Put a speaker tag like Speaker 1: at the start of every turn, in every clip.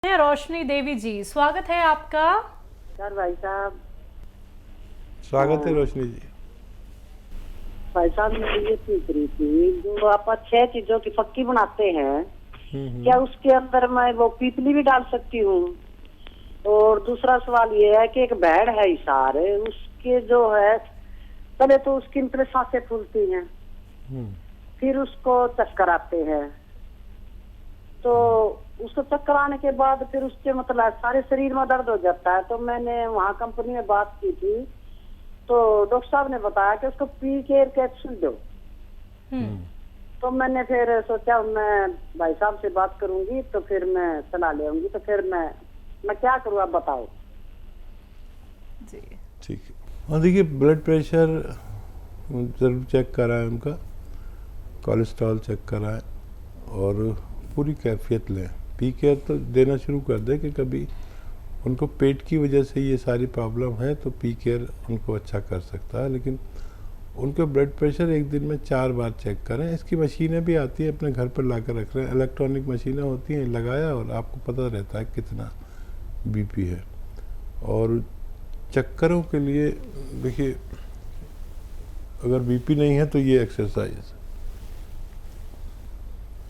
Speaker 1: रोशनी देवी जी, स्वागत है आपका।
Speaker 2: सर भाई साहब,
Speaker 3: स्वागत है रोशनी जी।
Speaker 2: भाई साहब मुझे ये पूछ रही थी, जो आप 6 चीजों की फक्की बनाते हैं, क्या उसके अंदर मैं वो पीपली भी डाल सकती हूँ? और दूसरा सवाल ये है कि एक भेड़ है इशार, उसके जो है पहले तो उसकी मतलब सांसें फूलती हैं, फिर उसको चक्कर आते हैं, तो उसको चक्कर आने के बाद फिर उसके मतलब सारे शरीर में दर्द हो जाता है। तो मैंने वहाँ कंपनी में बात की थी, तो डॉक्टर साहब ने बताया कि उसको पी केयर कैप्सूल दो। तो मैंने फिर सोचा मैं भाई साहब से बात करूंगी, तो फिर मैं सलाह ले आऊंगी। तो फिर मैं क्या करूँ, आप बताओ
Speaker 1: जी।
Speaker 3: ठीक है। और देखिए, ब्लड प्रेशर ज़रूर चेक कराएं, उनका कोलेस्ट्रॉल चेक कराएं और पूरी कैफियत लें। पी केयर तो देना शुरू कर दें कि कभी उनको पेट की वजह से ये सारी प्रॉब्लम है तो पी केयर उनको अच्छा कर सकता है, लेकिन उनका ब्लड प्रेशर एक दिन में 4 बार चेक करें। इसकी मशीनें भी आती हैं, अपने घर पर ला कर रख रहे हैं, इलेक्ट्रॉनिक मशीनें होती हैं, लगाया और आपको पता रहता है कितना बीपी है। और चक्करों के लिए देखिए, अगर बीपी नहीं है तो ये एक्सरसाइज,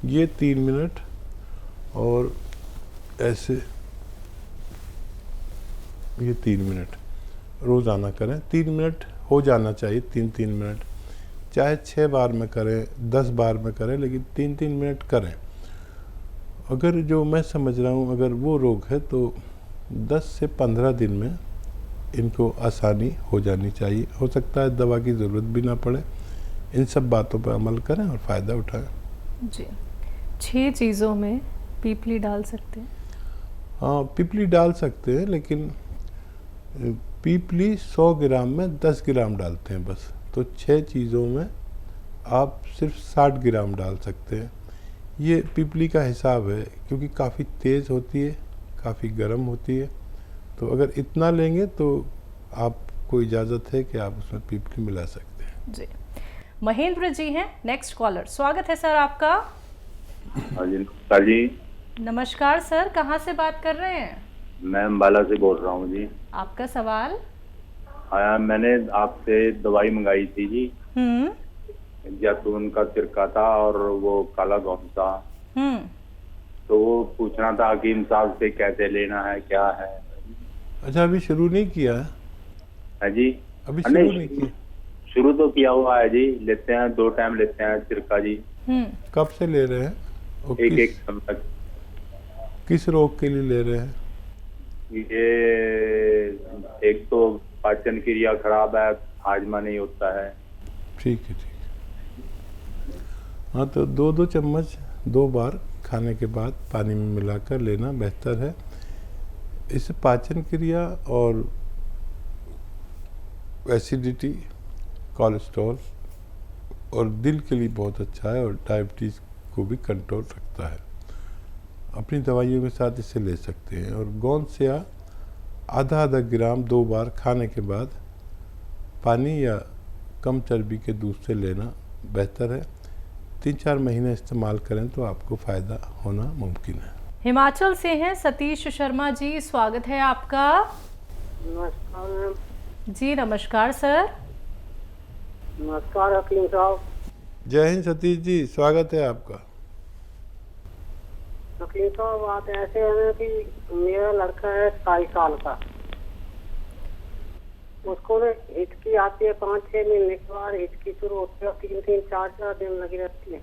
Speaker 3: ये 3 मिनट और ऐसे ये 3 मिनट रोज़ाना करें। 3 मिनट हो जाना चाहिए, 3-3 मिनट, चाहे 6 बार में करें 10 बार में करें, लेकिन 3-3 मिनट करें। अगर जो मैं समझ रहा हूँ, अगर वो रोग है तो 10 से 15 दिन में इनको आसानी हो जानी चाहिए। हो सकता है दवा की ज़रूरत भी ना पड़े। इन सब बातों पर अमल करें और फ़ायदा उठाएं।
Speaker 1: जी, 6 चीज़ों में पीपली डाल सकते हैं?
Speaker 3: हाँ, पीपली डाल सकते हैं, लेकिन पीपली 100 ग्राम में 10 ग्राम डालते हैं बस। तो 6 चीज़ों में आप सिर्फ 60 ग्राम डाल सकते हैं। ये पीपली का हिसाब है, क्योंकि काफ़ी तेज़ होती है, काफ़ी गर्म होती है। तो अगर इतना लेंगे तो आपको इजाज़त है कि आप उसमें पीपली मिला सकते हैं।
Speaker 1: जी। महेंद्र जी हैं नेक्स्ट कॉलर, स्वागत है सर आपका।
Speaker 4: हाँ जी, नमस्कार जी।
Speaker 1: नमस्कार सर, कहाँ से बात कर रहे हैं?
Speaker 4: मैं अम्बाला से बोल रहा हूँ जी।
Speaker 1: आपका सवाल?
Speaker 4: हाँ, मैंने आपसे दवाई मंगाई थी जी, जैतून का सिरका था और वो काला घोंस था। तो वो पूछना था हकीम साहब से कैसे लेना है, क्या है।
Speaker 3: अच्छा, अभी शुरू नहीं किया है?
Speaker 4: है जी,
Speaker 3: अभी शुरू नहीं किया?
Speaker 4: शुरू तो किया हुआ है जी। लेते हैं, 2 टाइम लेते हैं सिरका जी।
Speaker 3: कब से ले रहे हैं? और
Speaker 4: एक चम्मच।
Speaker 3: किस रोग के लिए ले रहे हैं?
Speaker 4: ये एक तो पाचन क्रिया खराब है, हाजमा नहीं होता है।
Speaker 3: ठीक है, ठीक है। हाँ, तो 2-2 चम्मच 2 बार खाने के बाद पानी में मिलाकर लेना बेहतर है। इससे पाचन क्रिया और एसिडिटी, कोलेस्ट्रॉल और दिल के लिए बहुत अच्छा है, और डायबिटीज़ को भी कंट्रोल रखता है। अपनी दवाइयों के साथ इसे ले सकते हैं। और गोंद से आधा ग्राम 2 बार खाने के बाद पानी या कम चर्बी के दूध से लेना बेहतर है। 3-4 महीने इस्तेमाल करें तो आपको फ़ायदा होना मुमकिन है।
Speaker 1: हिमाचल से हैं सतीश शर्मा जी, स्वागत है आपका।
Speaker 2: नमस्कार
Speaker 1: जी नमस्कार सर।
Speaker 2: नमस्कार हकीम साहब।
Speaker 3: जय हिंद सतीश जी, स्वागत है आपका।
Speaker 2: हकीम साहब, बात ऐसे है कि मेरा लड़का है 27 साल का, उसको ना हिचकी आती है 5-6 महीने के बाद हिचकी शुरू होती है, 3-3, 4-4 दिन लगी रहती है।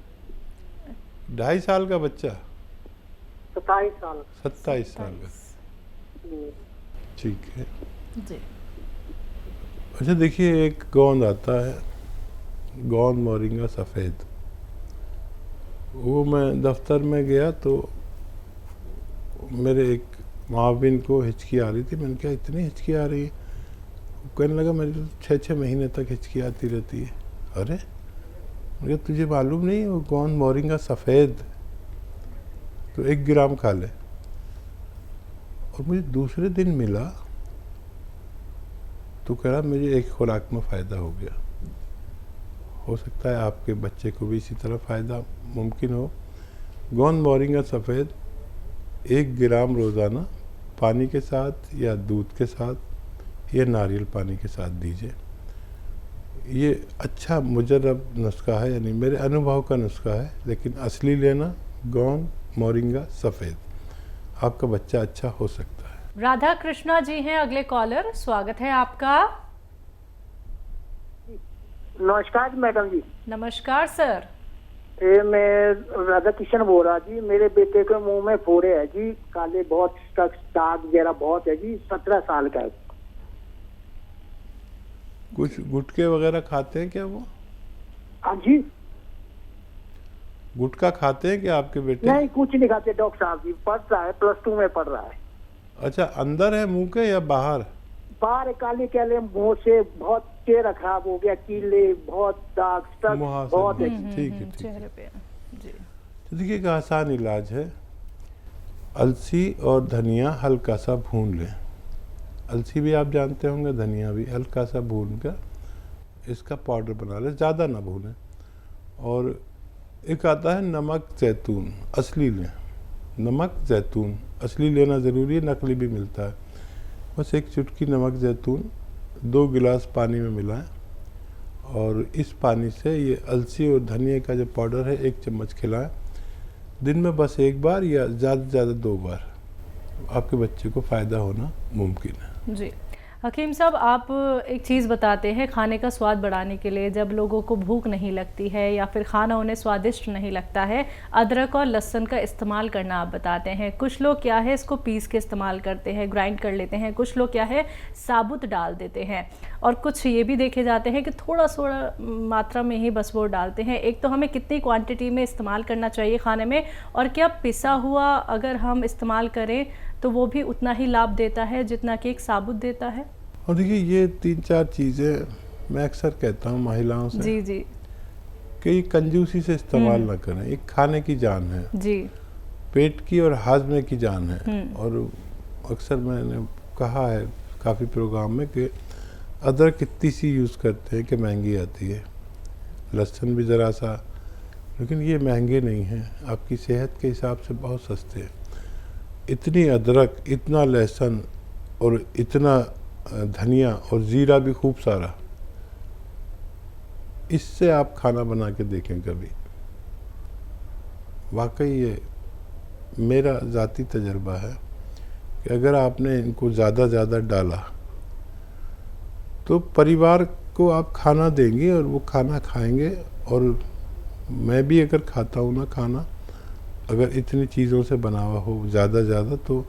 Speaker 3: 2.5 साल का बच्चा?
Speaker 2: 27 साल।
Speaker 3: 27 साल का, ठीक है
Speaker 1: जी।
Speaker 3: अच्छा, देखिए, एक गोंद आता है, गोंद मोरिंगा सफ़ेद। वो मैं दफ्तर में गया तो मेरे एक माविन को हिचकी आ रही थी। मैंने कहा, इतनी हिचकी आ रही है? वो कहने लगा, मेरी तो 6-6 महीने तक हिचकी आती रहती है। अरे, मुझे तुझे मालूम नहीं, वो गोंद मोरिंगा सफ़ेद, तो 1 ग्राम खा ले। और मुझे दूसरे दिन मिला तो कह रहा, मुझे एक खुराक में फ़ायदा हो गया। हो सकता है आपके बच्चे को भी इसी तरह फ़ायदा मुमकिन हो। गोंद मोरिंगा सफ़ेद 1 ग्राम रोज़ाना पानी के साथ या दूध के साथ या नारियल पानी के साथ दीजिए। ये अच्छा मुजर्रब नुस्खा है, यानी मेरे अनुभव का नुस्खा है, लेकिन असली लेना गोंद, मोरिंगा, सफ़ेद, आपका बच्चा अच्छा हो सकता है।
Speaker 1: राधा कृष्णा जी हैं अगले कॉलर, स्वागत है आपका।
Speaker 5: नमस्कार मैडम जी।
Speaker 1: नमस्कार सर।
Speaker 5: मैं राधा किशन बोल रहा जी। मेरे बेटे के मुंह में फोड़े है जी, काले बहुत, दाग वगैरह बहुत है जी। 17 साल का है।
Speaker 3: कुछ गुटके वगैरह खाते हैं क्या वो?
Speaker 5: हाँ जी।
Speaker 3: गुटखा खाते हैं क्या आपके बेटे?
Speaker 5: नहीं, कुछ नहीं खाते डॉक्टर साहब जी। पढ़ रहा है, +2 में पढ़ रहा है।
Speaker 3: अच्छा, अंदर है मुंह के या बाहर?
Speaker 5: बाहर काले काले मुंह से, बहुत चेहरा खराब हो गया, कीले, बहुत दाग बहुत है।
Speaker 3: ठीक है,
Speaker 1: चेहरे पे जी।
Speaker 3: तो देखिए, एक आसान इलाज है। अलसी और धनिया हल्का सा भून लें। अलसी भी आप जानते होंगे, धनिया भी हल्का सा भून कर इसका पाउडर बना लें, ज़्यादा ना भूनें। और एक आता है नमक जैतून, असली लें। नमक जैतून असली लेना ज़रूरी है, नकली भी मिलता है। बस 1 चुटकी नमक जैतून 2 गिलास पानी में मिलाएं और इस पानी से ये अलसी और धनिया का जो पाउडर है 1 चम्मच खिलाएं। दिन में बस 1 बार या ज़्यादा से ज़्यादा 2 बार, आपके बच्चे को फ़ायदा होना मुमकिन है।
Speaker 1: जी हकीम साहब, आप एक चीज़ बताते हैं खाने का स्वाद बढ़ाने के लिए, जब लोगों को भूख नहीं लगती है या फिर खाना उन्हें स्वादिष्ट नहीं लगता है, अदरक और लहसुन का इस्तेमाल करना आप बताते हैं। कुछ लोग क्या है इसको पीस के इस्तेमाल करते हैं, ग्राइंड कर लेते हैं, कुछ लोग क्या है साबुत डाल देते हैं, और कुछ ये भी देखे जाते हैं कि थोड़ा थोड़ा मात्रा में ही बस वो डालते हैं। एक तो हमें कितनी क्वांटिटी में इस्तेमाल करना चाहिए खाने में, और क्या पिसा हुआ अगर हम इस्तेमाल करें तो वो भी उतना ही लाभ देता है जितना कि एक साबुत देता है?
Speaker 3: और देखिए, ये 3-4 चीज़ें मैं अक्सर कहता हूँ महिलाओं से
Speaker 1: जी जी
Speaker 3: कि कंजूसी से इस्तेमाल ना करें। एक खाने की जान है
Speaker 1: जी,
Speaker 3: पेट की और हाजमे की जान है। और अक्सर मैंने कहा है काफ़ी प्रोग्राम में कि अदरक इतनी सी यूज़ करते हैं कि महंगी आती है, लहसुन भी ज़रा सा, लेकिन ये महंगे नहीं हैं, आपकी सेहत के हिसाब से बहुत सस्ते हैं। इतनी अदरक, इतना लहसुन और इतना धनिया और ज़ीरा भी खूब सारा, इससे आप खाना बना के देखें कभी। वाकई ये मेरा ज़ाती तजर्बा है कि अगर आपने इनको ज़्यादा डाला तो परिवार को आप खाना देंगे और वो खाना खाएंगे। और मैं भी अगर खाता हूँ ना खाना, अगर इतनी चीज़ों से बना हुआ हो ज़्यादा, तो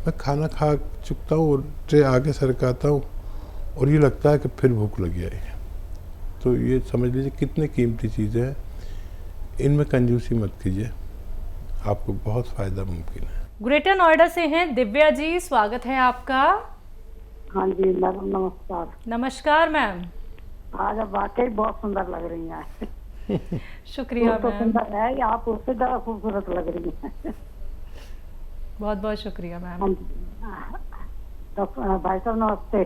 Speaker 3: मैं खाना खा चुकता हूँ और ट्रे आगे सरकाता हूँ और ये लगता है कि फिर भूख लगी आई है। तो ये समझ लीजिए कितनी कीमती चीज़ें हैं, इनमें कंजूसी मत कीजिए, आपको बहुत फ़ायदा मुमकिन है।
Speaker 1: ग्रेटर नोएडा से हैं दिव्या जी, स्वागत है आपका।
Speaker 2: हाँ जी मैडम, नमस्कार।
Speaker 1: नमस्कार मैम।
Speaker 2: आज आप वाकई बहुत सुंदर लग रही हैं।
Speaker 1: शुक्रिया
Speaker 2: तो
Speaker 1: मैम,
Speaker 2: सुंदर है या आप उससे ज़्यादा खूबसूरत लग रही हैं।
Speaker 1: बहुत बहुत शुक्रिया मैम।
Speaker 2: हाँ जी। तो भाई साहब नमस्ते।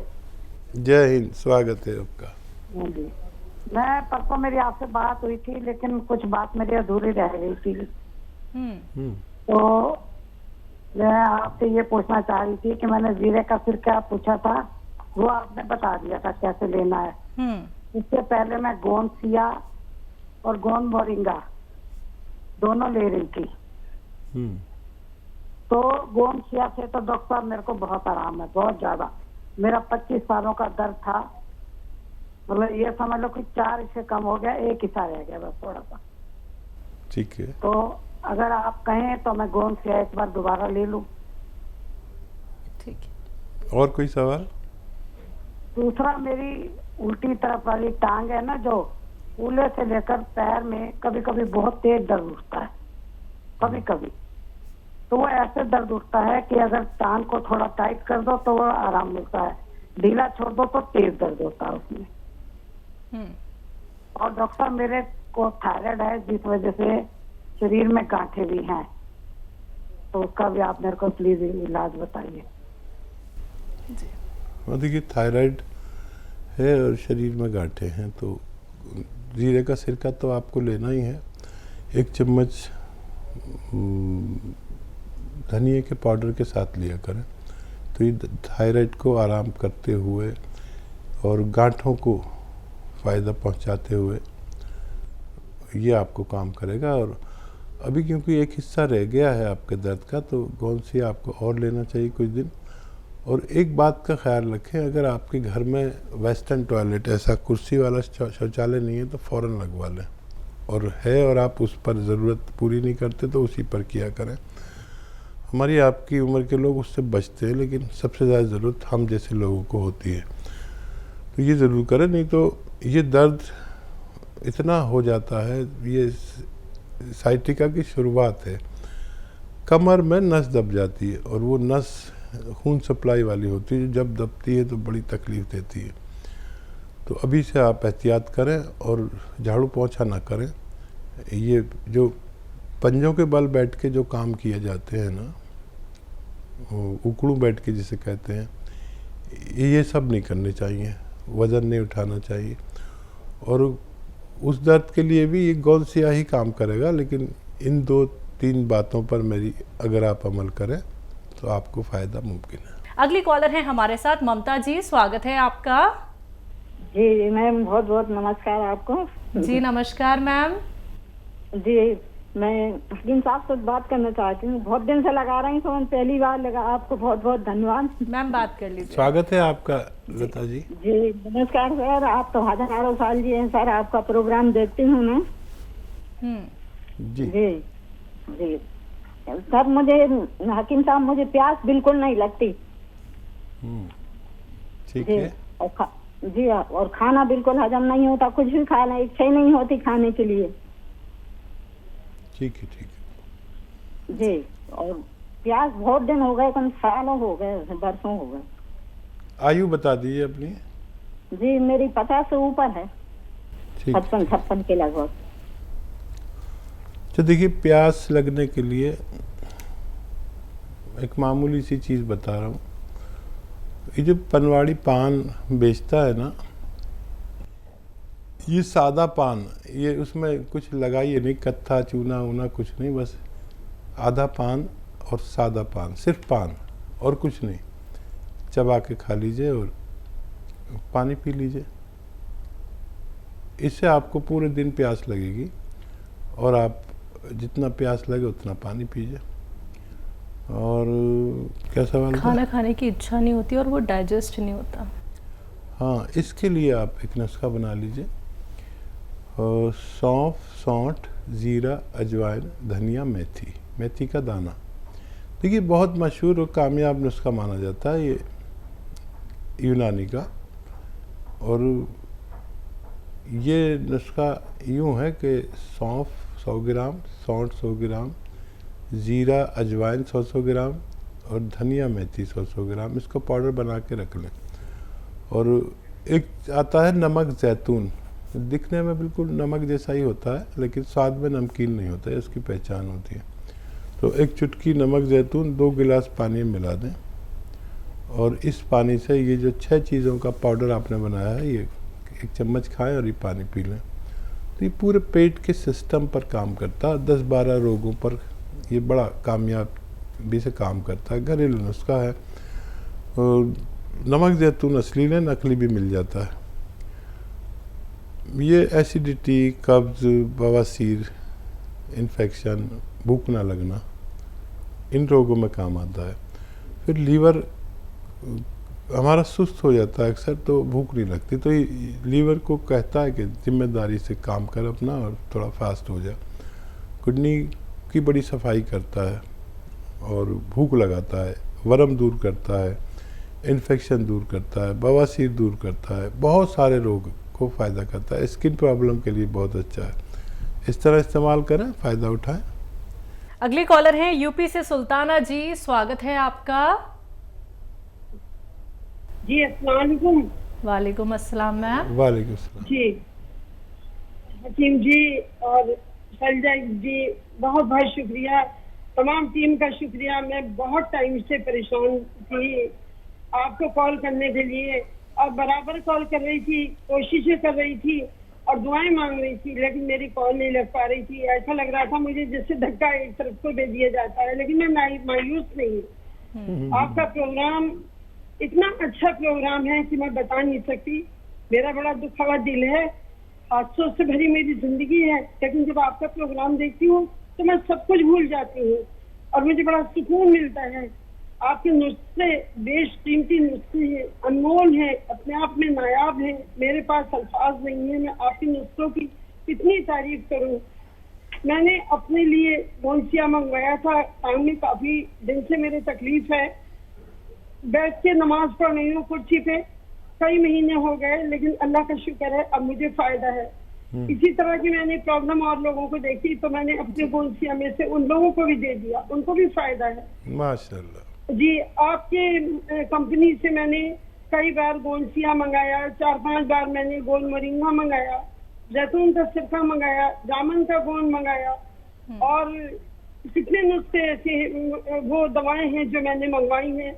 Speaker 3: जय हिंद, स्वागत है आपका।
Speaker 2: हाँ जी, मैं परसों मेरी आपसे बात हुई थी, लेकिन कुछ बात मेरी अधूरी रह गई थी। तो मैं आपसे ये पूछना चाह रही थी कि मैंने जीरे का सिरका पूछा था, वो आपने बता दिया था कैसे लेना है। इससे पहले मैं गोंद सिया और गोंद मोरिंगा दोनों ले रही थी। तो गोंद सिया से तो डॉक्टर साहब मेरे को बहुत आराम है, बहुत ज्यादा। मेरा 25 सालों का दर्द था, मतलब ये समझ लो कि 4 हिस्से कम हो गया, 1 हिस्सा रह गया बस थोड़ा सा।
Speaker 3: ठीक है।
Speaker 2: तो अगर आप कहें तो मैं गोंद सिया एक बार दोबारा ले लूं।
Speaker 1: ठीक है।
Speaker 3: और कोई सवाल?
Speaker 2: दूसरा, मेरी उल्टी तरफ वाली टांग है ना, जो कूल्हे से लेकर पैर में कभी कभी बहुत तेज दर्द उठता है, कभी कभी तो वो ऐसे दर्द उठता है कि अगर टांग को थोड़ा टाइट कर दो तो वो आराम मिलता है, ढीला छोड़ दो तो तेज दर्द होता है उसमें। और डॉक्टर साहब मेरे को थायराइड है, जिस वजह से शरीर में गांठें भी हैं, तो उसका भी आप मेरे को प्लीज इलाज बताइए।
Speaker 3: देखिए, थायराइड है और शरीर में गांठें हैं, तो जीरे का सिरका तो आपको लेना ही है। 1 चम्मच धनिए के पाउडर के साथ लिया करें। तो ये थायराइड को आराम करते हुए और गांठों को फ़ायदा पहुंचाते हुए ये आपको काम करेगा। और अभी क्योंकि एक हिस्सा रह गया है आपके दर्द का, तो गोंसी आपको और लेना चाहिए कुछ दिन। और एक बात का ख्याल रखें, अगर आपके घर में वेस्टर्न टॉयलेट, ऐसा कुर्सी वाला शौचालय नहीं है तो फ़ौरन लगवा लें, और है और आप उस पर ज़रूरत पूरी नहीं करते तो उसी पर किया करें। हमारी आपकी उम्र के लोग उससे बचते हैं, लेकिन सबसे ज़्यादा ज़रूरत हम जैसे लोगों को होती है, तो ये ज़रूर करें। नहीं तो ये दर्द इतना हो जाता है, ये साइटिका की शुरुआत है। कमर में नस दब जाती है और वो नस खून सप्लाई वाली होती है, जब दबती है तो बड़ी तकलीफ़ देती है। तो अभी से आप एहतियात करें और झाड़ू पोंछा ना करें। ये जो पंजों के बल बैठ के जो काम किए जाते हैं ना, उकड़ू बैठ के जिसे कहते हैं, ये सब नहीं करने चाहिए, वज़न नहीं उठाना चाहिए। और उस दर्द के लिए भी ये गोंसिया ही काम करेगा, लेकिन इन 2-3 बातों पर मेरी अगर आप अमल करें तो आपको फ़ायदा मुमकिन है।
Speaker 1: अगली कॉलर है हमारे साथ ममता जी, स्वागत है आपका।
Speaker 6: जी मैम, बहुत बहुत नमस्कार आपको।
Speaker 1: जी नमस्कार मैम।
Speaker 6: जी, मैं हकीम साहब से बात करना चाहती हूँ, बहुत दिन से लगा रही हूँ, पहली बार लगा। आपको बहुत बहुत धन्यवाद।
Speaker 1: मैम बात कर लीजिए।
Speaker 3: स्वागत है आपका लता जी।
Speaker 6: जी नमस्कार सर, आप तो हजारों साल जी हैं सर, आपका प्रोग्राम देखती हूँ मैं।
Speaker 3: जी
Speaker 6: जी जी सर, मुझे हकीम साहब, मुझे प्यास बिल्कुल नहीं लगती।
Speaker 3: ठीक
Speaker 6: जी,
Speaker 3: है।
Speaker 6: जी, और खाना बिल्कुल हजम नहीं होता, कुछ भी खाना इच्छा ही नहीं होती खाने के लिए।
Speaker 3: ठीक है, ठीक है
Speaker 6: जी, और प्यास बहुत दिन हो गए, कम सालों हो गए, बरसों हो गए।
Speaker 3: आयु बता दीजिए अपनी।
Speaker 6: जी मेरी 50 से ऊपर है,
Speaker 3: ठीक।
Speaker 6: 56 के लगभग।
Speaker 3: तो देखिए, प्यास लगने के लिए एक मामूली सी चीज़ बता रहा हूँ। ये जो पनवाड़ी पान बेचता है ना, ये सादा पान, ये उसमें कुछ लगाइए नहीं, कत्था चूना वूना कुछ नहीं, बस आधा पान और सादा पान, सिर्फ पान और कुछ नहीं, चबा के खा लीजिए और पानी पी लीजिए। इससे आपको पूरे दिन प्यास लगेगी और आप जितना प्यास लगे उतना पानी पीजिए। और क्या सवाल था?
Speaker 1: खाना खाने की इच्छा नहीं होती और वो डाइजेस्ट नहीं होता।
Speaker 3: हाँ, इसके लिए आप एक नुस्खा बना लीजिए। सौंफ, सौंठ, ज़ीरा, अजवाइन, धनिया, मेथी, मेथी का दाना। देखिए, बहुत मशहूर और कामयाब नुस्खा माना जाता है ये यूनानी का। और ये नुस्खा यूँ है कि सौंफ 100 ग्राम, सौंठ 100 ग्राम, ज़ीरा अजवाइन 100 ग्राम और धनिया मेथी 100 ग्राम, इसको पाउडर बना के रख लें। और एक आता है नमक ज़ैतून, दिखने में बिल्कुल नमक जैसा ही होता है, लेकिन स्वाद में नमकीन नहीं होता है, इसकी पहचान होती है। तो एक चुटकी नमक ज़ैतून 2 गिलास पानी में मिला दें, और इस पानी से ये जो 6 चीज़ों का पाउडर आपने बनाया है, ये 1 चम्मच खाएं और ये पानी पी लें। तो ये पूरे पेट के सिस्टम पर काम करता है, 10-12 रोगों पर ये बड़ा कामयाबी से काम करता है। घरेलू नुस्खा है। और नमक ज़ैतून असली लें, नकली भी मिल जाता है। ये एसिडिटी, कब्ज़, बवासीर, इन्फेक्शन, भूख ना लगना, इन रोगों में काम आता है। फिर लीवर हमारा सुस्त हो जाता है अक्सर, तो भूख नहीं लगती, तो ये लीवर को कहता है कि जिम्मेदारी से काम कर अपना और थोड़ा फास्ट हो जाए। किडनी की बड़ी सफाई करता है और भूख लगाता है, वर्म दूर करता है, इन्फेक्शन दूर करता है, बवासीर दूर करता है, बहुत सारे रोग को फ़ायदा करता है। स्किन प्रॉब्लम के लिए बहुत अच्छा है। इस तरह इस्तेमाल करें, फ़ायदा उठाएं।
Speaker 1: अगली कॉलर है यूपी से सुल्ताना जी, स्वागत है आपका।
Speaker 7: जी अस्सलाम वालेकुम।
Speaker 1: वालेकुम अस्सलाम मैम।
Speaker 3: वालेकुम अस्सलाम।
Speaker 7: जी हकीम जी और सलजा जी, बहुत बहुत शुक्रिया, तमाम टीम का शुक्रिया। मैं बहुत टाइम से परेशान थी आपको कॉल करने के लिए, और बराबर कॉल कर रही थी, कोशिशें कर रही थी, और दुआएं मांग रही थी, लेकिन मेरी कॉल नहीं लग पा रही थी। ऐसा लग रहा था मुझे जैसे धक्का एक तरफ को दे दिया जाता है, लेकिन मैं मायूस नहीं हूँ। आपका प्रोग्राम इतना अच्छा प्रोग्राम है कि मैं बता नहीं सकती। मेरा बड़ा दुखा हुआ दिल है, हादसों से भरी मेरी जिंदगी है, लेकिन जब आपका प्रोग्राम देखती हूँ तो मैं सब कुछ भूल जाती हूँ और मुझे बड़ा सुकून मिलता है। आपके नुस्खे बेशकीमती नुस्खे हैं, अनमोल हैं, अपने आप में नायाब हैं। मेरे पास अल्फाज नहीं है, मैं आपके नुस्खों की कितनी तारीफ करूं। मैंने अपने लिए गोंसिया मंगवाया था, टांग में काफी दिन से मेरे तकलीफ है, बैठ के नमाज पढ़ रही हूँ कुर्सी पे, कई महीने हो गए, लेकिन अल्लाह का शुक्र है अब मुझे फायदा है। इसी तरह की मैंने प्रॉब्लम और लोगों को देखी तो मैंने अपने गोंसिया में से उन लोगों को भी दे दिया, उनको भी फायदा है।
Speaker 3: माशाल्लाह
Speaker 7: जी, आपके कंपनी से मैंने कई बार गोंसिया मंगाया, 4-5 बार मैंने गोल मोरिंगा मंगाया, जैतून का सिरका मंगाया, जामुन का गोंद मंगाया और कितने नुस्खे ऐसे वो दवाएं हैं जो मैंने मंगवाई हैं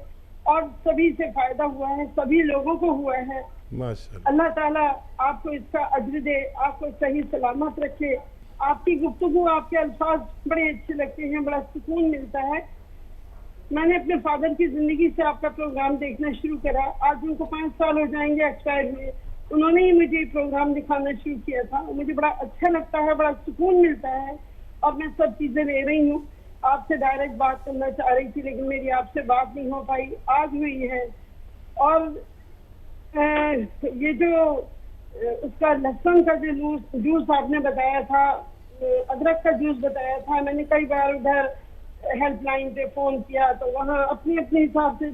Speaker 7: और सभी से फायदा हुआ है, सभी लोगों को हुआ है।
Speaker 3: माशाल्लाह।
Speaker 7: अल्लाह ताला आपको इसका अज्र दे, आपको सही सलामत रखे। आपकी गुफ्तगू, आपके अल्फाज बड़े अच्छे लगते हैं, बड़ा सुकून मिलता है। मैंने अपने फादर की जिंदगी से आपका प्रोग्राम देखना शुरू करा, आज उनको 5 साल हो जाएंगे एक्सपायर हुए। उन्होंने ही मुझे ये प्रोग्राम दिखाना शुरू किया था, मुझे बड़ा अच्छा लगता है, बड़ा सुकून मिलता है और मैं सब चीजें ले रही हूँ। आपसे डायरेक्ट बात करना चाह रही थी लेकिन मेरी आपसे बात नहीं हो पाई, आज हुई है। और ये जो उसका लहसुन का जो जूस आपने बताया था, अदरक का जूस बताया था, मैंने कई बार उधर हेल्पलाइन पे फोन किया तो वहाँ अपने अपने हिसाब से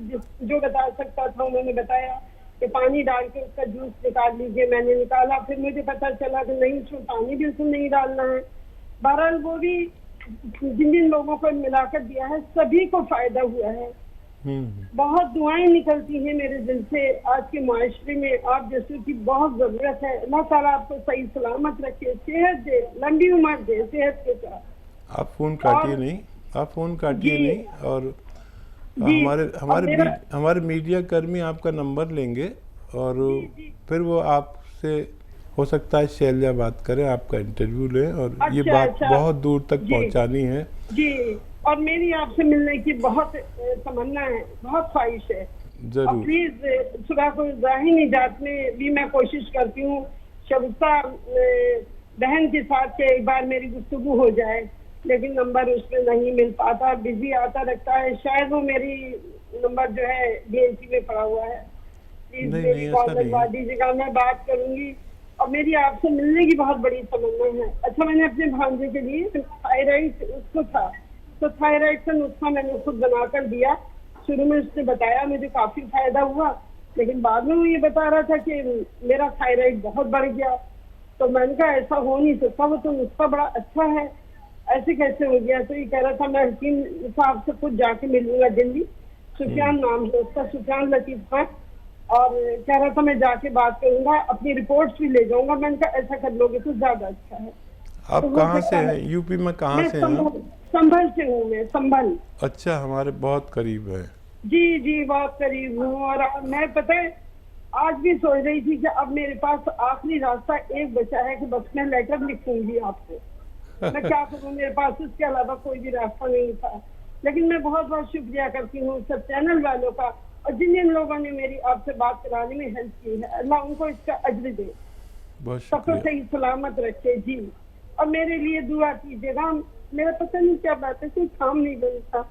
Speaker 7: जो बता सकता था उन्होंने बताया कि पानी डाल के उसका जूस निकाल लीजिए। मैंने निकाला, फिर मुझे पता चला कि नहीं, उसमें पानी बिल्कुल नहीं डालना है। बहरहाल वो भी जिन जिन लोगों को मिलाकर दिया है सभी को फायदा हुआ है। बहुत दुआएं निकलती हैं मेरे दिल से आज के माशरे में, आप जैसे की बहुत जरूरत है। अल्लाह ताला आपको सही सलामत रखे, सेहत दे, लंबी उम्र दे, सेहत के साथ।
Speaker 3: आप फोन काटिए नहीं, आप फोन काटिए नहीं। और हमारे मीडिया कर्मी आपका नंबर लेंगे और फिर वो आपसे हो सकता है शैल्या बात करें, आपका इंटरव्यू लें और ये बात बहुत दूर तक पहुंचानी है।
Speaker 7: जी, और मेरी आपसे मिलने की बहुत तमन्ना है, बहुत ख्वाहिश है।
Speaker 3: जरूर।
Speaker 7: प्लीज सुबह को जाहिर निजात में भी मैं कोशिश करती हूँ शगुफ्ता बहन के साथ के एक बार मेरी गुफ्तगू हो जाए, लेकिन नंबर उसमें नहीं मिल पाता, बिजी आता रहता है। शायद वो मेरी नंबर जो है DNC में पड़ा हुआ है। प्लीज मेरी कॉल लगवा दीजिएगा, मैं बात करूंगी। और मेरी आपसे मिलने की बहुत बड़ी तमन्ना है। अच्छा, मैंने अपने भांजे के लिए थायराइड उसको था तो थायराइड का नुस्खा मैंने खुद बनाकर दिया। शुरू में उसने बताया, मुझे काफी फायदा हुआ, लेकिन बाद में वो ये बता रहा था कि मेरा थायराइड बहुत बढ़ गया। तो मैंने कहा ऐसा हो नहीं सकता, वो तो नुस्खा बड़ा अच्छा है, ऐसे कैसे हो गया? तो ये कह रहा था मैं हकीम साहब से खुद जाके मिलूंगा दिल्ली, सुफियान नाम है उसका, सुफियान लतीफ खान, और कह रहा था मैं जाके बात करूंगा, अपनी रिपोर्ट्स भी ले जाऊंगा। मैंने कहा ऐसा कर लोगे तो ज्यादा अच्छा है।
Speaker 3: आप तो कहाँ से हैं? यूपी में कहाँ से हैं?
Speaker 7: संभल से हूँ मैं, संभल।
Speaker 3: अच्छा, हमारे बहुत करीब है।
Speaker 7: जी जी, बहुत करीब हूँ। और मैं पता है आज भी सोच रही थी कि अब मेरे पास आखिरी रास्ता एक बचा है कि बस मैं लेटर लिखूंगी आपको। मैं क्या करूँ, मेरे पास इसके अलावा कोई भी रास्ता नहीं था। लेकिन मैं बहुत बहुत शुक्रिया करती हूँ सब चैनल वालों का और जिन जिन लोगों ने मेरी आपसे बात कराने में हेल्प की है। अल्लाह उनको इसका अज्र दे, सबको सही सलामत रखे। जी, और मेरे लिए दुआ कीजिएगा। मेरा पता नहीं क्या बात है, कोई काम नहीं बनता,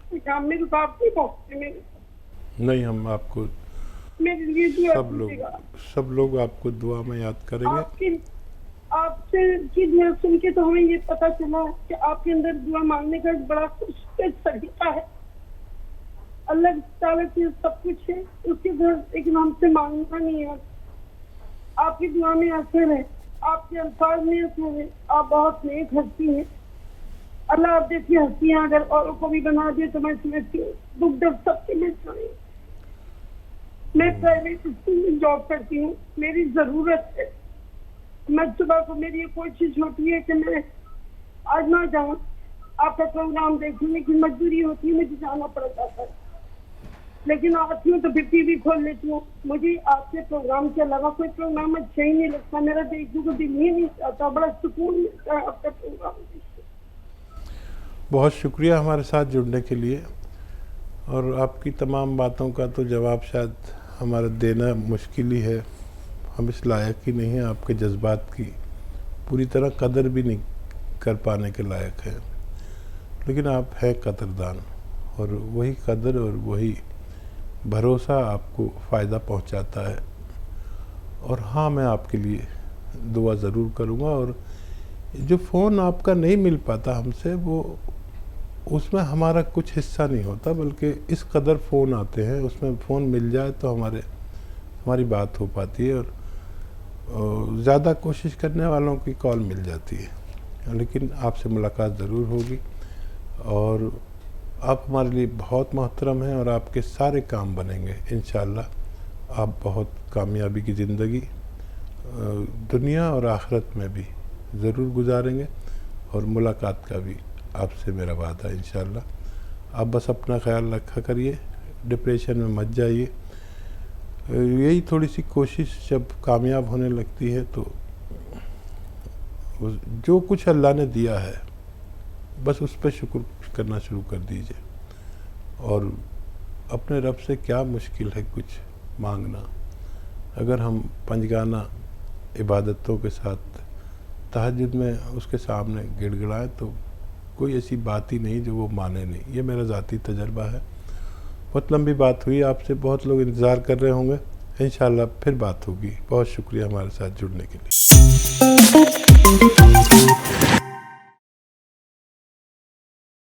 Speaker 7: कोई काम में रुकावट नहीं पहुँचती मेरे।
Speaker 3: नहीं, हम आपको
Speaker 7: मेरे लिए दुआ
Speaker 3: सब लोग आपको दुआ में याद करेंगे।
Speaker 7: आपसे की दुआ सुन के तो हमें ये पता चला कि आपके अंदर दुआ मांगने का एक बड़ा खुश तरीका है। अल्लाह ताला की सब कुछ है, उसके घर एक नाम से मांगना नहीं है। आपकी दुआ में असर है, आपके अल्फाज में असर है। आप बहुत नेक हस्ती हैं। अल्लाह आप जैसी हस्तियाँ अगर औरों को भी बना दे तो मैं समझती हूँ दुख दर्द सबके लिए चाहिए। मैं प्राइवेट स्कूल में जॉब करती हूँ, मेरी जरूरत है। मैं सुबह को मेरी ये कोशिश होती है कि मैं आज ना जाऊँ आपका प्रोग्राम देखूँ, लेकिन मजबूरी होती है, मुझे जाना पड़ जाता है। लेकिन आती हूँ तो फिर टीवी खोल लेती हूँ। मुझे आपके प्रोग्राम के अलावा कोई प्रोग्राम अच्छा ही नहीं लगता, मेरा देखने को दिल ही नहीं चाहता, बड़ा सुकून मिलता है आपका प्रोग्राम।
Speaker 3: बहुत शुक्रिया हमारे साथ जुड़ने के लिए, और आपकी तमाम बातों का तो जवाब शायद हमारा देना मुश्किल ही है। हम इस लायक ही नहीं हैं, आपके जज्बात की पूरी तरह कदर भी नहीं कर पाने के लायक है, लेकिन आप हैं कदरदान, और वही कदर और वही भरोसा आपको फ़ायदा पहुंचाता है। और हाँ, मैं आपके लिए दुआ ज़रूर करूँगा। और जो फ़ोन आपका नहीं मिल पाता हमसे, वो उसमें हमारा कुछ हिस्सा नहीं होता, बल्कि इस कदर फ़ोन आते हैं, उसमें फ़ोन मिल जाए तो हमारी बात हो पाती है, और ज़्यादा कोशिश करने वालों की कॉल मिल जाती है। लेकिन आपसे मुलाकात ज़रूर होगी, और आप हमारे लिए बहुत मोहतरम हैं, और आपके सारे काम बनेंगे इंशाअल्लाह। आप बहुत कामयाबी की ज़िंदगी दुनिया और आखिरत में भी ज़रूर गुजारेंगे, और मुलाकात का भी आपसे मेरा वादा है इंशाअल्लाह। आप बस अपना ख्याल रखा करिए, डिप्रेशन में मत जाइए। यही थोड़ी सी कोशिश जब कामयाब होने लगती है तो जो कुछ अल्लाह ने दिया है बस उस पर शुक्र करना शुरू कर दीजिए। और अपने रब से क्या मुश्किल है कुछ मांगना। अगर हम पंजगाना इबादतों के साथ तहज्जुद में उसके सामने गिड़गिड़ाएं तो कोई ऐसी बात ही नहीं जो वो माने नहीं। ये मेरा ज़ाती तजर्बा है। बहुत लंबी बात हुई, आपसे बहुत लोग इंतज़ार कर रहे होंगे। इंशाअल्लाह फिर बात होगी। बहुत शुक्रिया हमारे साथ जुड़ने के लिए।